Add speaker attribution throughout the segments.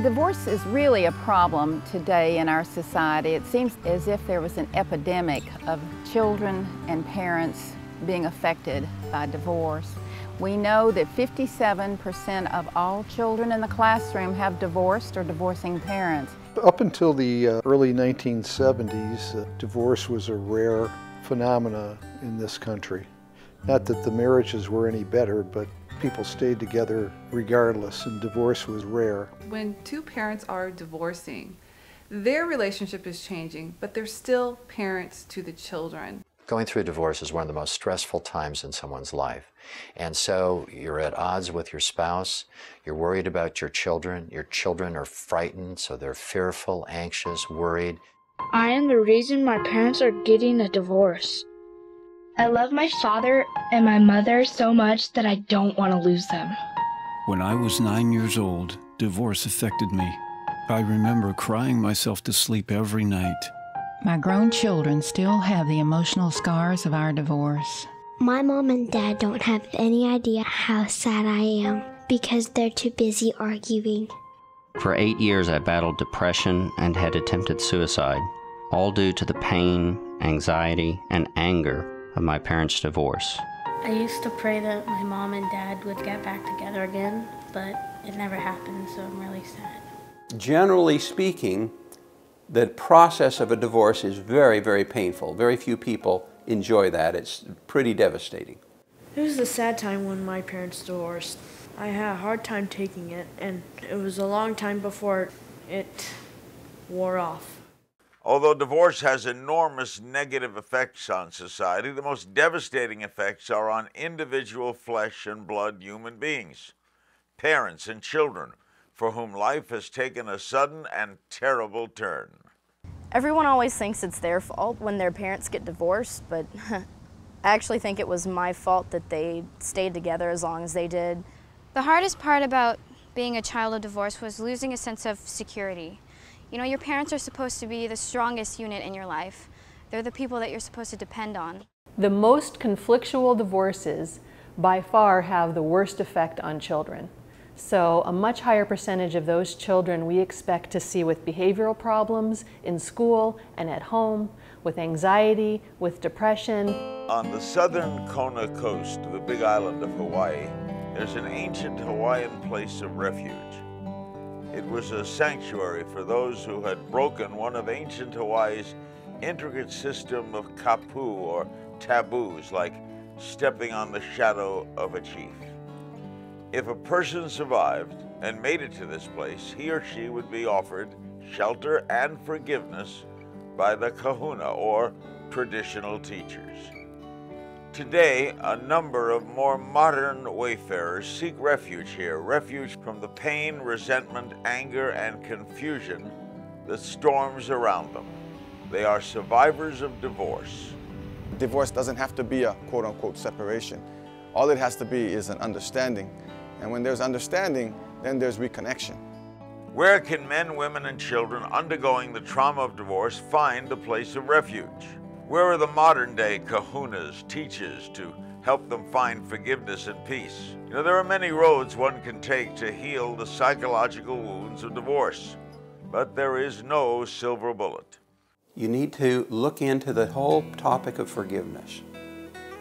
Speaker 1: Divorce is really a problem today in our society. It seems as if there was an epidemic of children and parents being affected by divorce. We know that 57% of all children in the classroom have divorced or divorcing parents.
Speaker 2: Up until the early 1970s, divorce was a rare phenomena in this country. Not that the marriages were any better, but people stayed together regardless, and divorce was rare.
Speaker 3: When two parents are divorcing, their relationship is changing, but they're still parents to the children.
Speaker 4: Going through a divorce is one of the most stressful times in someone's life. And so you're at odds with your spouse, you're worried about your children are frightened, so they're fearful, anxious, worried.
Speaker 5: I am the reason my parents are getting a divorce.
Speaker 6: I love my father and my mother so much that I don't want to lose them.
Speaker 7: When I was 9 years old, divorce affected me. I remember crying myself to sleep every night.
Speaker 8: My grown children still have the emotional scars of our divorce.
Speaker 9: My mom and dad don't have any idea how sad I am because they're too busy arguing.
Speaker 10: For 8 years, I battled depression and had attempted suicide, all due to the pain, anxiety, and anger of my parents' divorce.
Speaker 11: I used to pray that my mom and dad would get back together again, but it never happened, so I'm really sad.
Speaker 12: Generally speaking, the process of a divorce is very, very painful. Very few people enjoy that. It's pretty devastating.
Speaker 13: It was a sad time when my parents divorced. I had a hard time taking it, and it was a long time before it wore off.
Speaker 14: Although divorce has enormous negative effects on society, the most devastating effects are on individual flesh and blood human beings, parents and children, for whom life has taken a sudden and terrible turn.
Speaker 15: Everyone always thinks it's their fault when their parents get divorced, but I actually think it was my fault that they stayed together as long as they did.
Speaker 16: The hardest part about being a child of divorce was losing a sense of security. You know, your parents are supposed to be the strongest unit in your life. They're the people that you're supposed to depend on.
Speaker 17: The most conflictual divorces by far have the worst effect on children. So a much higher percentage of those children we expect to see with behavioral problems in school and at home, with anxiety, with depression.
Speaker 14: On the southern Kona coast of the Big Island of Hawaii, there's an ancient Hawaiian place of refuge. It was a sanctuary for those who had broken one of ancient Hawaii's intricate system of kapu, or taboos, like stepping on the shadow of a chief. If a person survived and made it to this place, he or she would be offered shelter and forgiveness by the kahuna, or traditional teachers. Today, a number of more modern wayfarers seek refuge here, refuge from the pain, resentment, anger, and confusion that storms around them. They are survivors of divorce.
Speaker 18: Divorce doesn't have to be a quote-unquote separation. All it has to be is an understanding. And when there's understanding, then there's reconnection.
Speaker 14: Where can men, women, and children undergoing the trauma of divorce find a place of refuge? Where are the modern-day kahunas, teachers, to help them find forgiveness and peace? You know, there are many roads one can take to heal the psychological wounds of divorce, but there is no silver bullet.
Speaker 12: You need to look into the whole topic of forgiveness.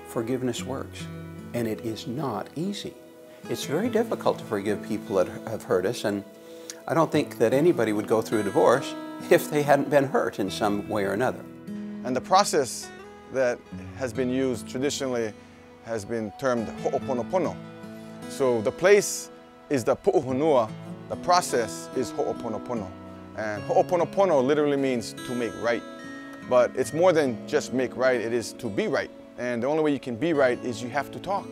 Speaker 12: Forgiveness works, and it is not easy. It's very difficult to forgive people that have hurt us, and I don't think that anybody would go through a divorce if they hadn't been hurt in some way or another.
Speaker 18: And the process that has been used traditionally has been termed ho'oponopono. So the place is the pu'uhonua, the process is ho'oponopono. And ho'oponopono literally means to make right. But it's more than just make right, it is to be right. And the only way you can be right is you have to talk.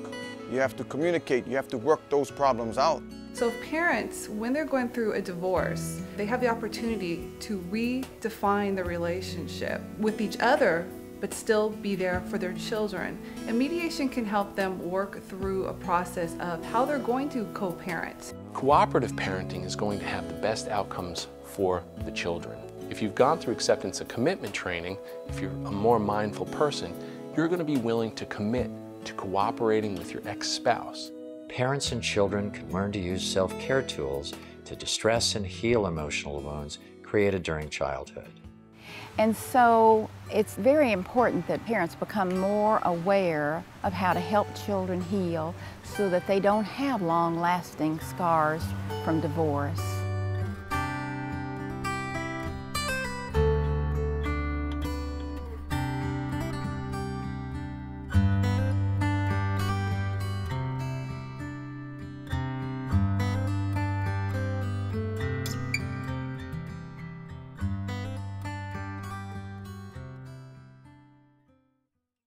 Speaker 18: You have to communicate, you have to work those problems out.
Speaker 3: So parents, when they're going through a divorce, they have the opportunity to redefine the relationship with each other, but still be there for their children. And mediation can help them work through a process of how they're going to co-parent.
Speaker 19: Cooperative parenting is going to have the best outcomes for the children. If you've gone through acceptance and commitment training, if you're a more mindful person, you're going to be willing to commit to cooperating with your ex-spouse.
Speaker 4: Parents and children can learn to use self-care tools to distress and heal emotional wounds created during childhood.
Speaker 1: And so it's very important that parents become more aware of how to help children heal so that they don't have long-lasting scars from divorce.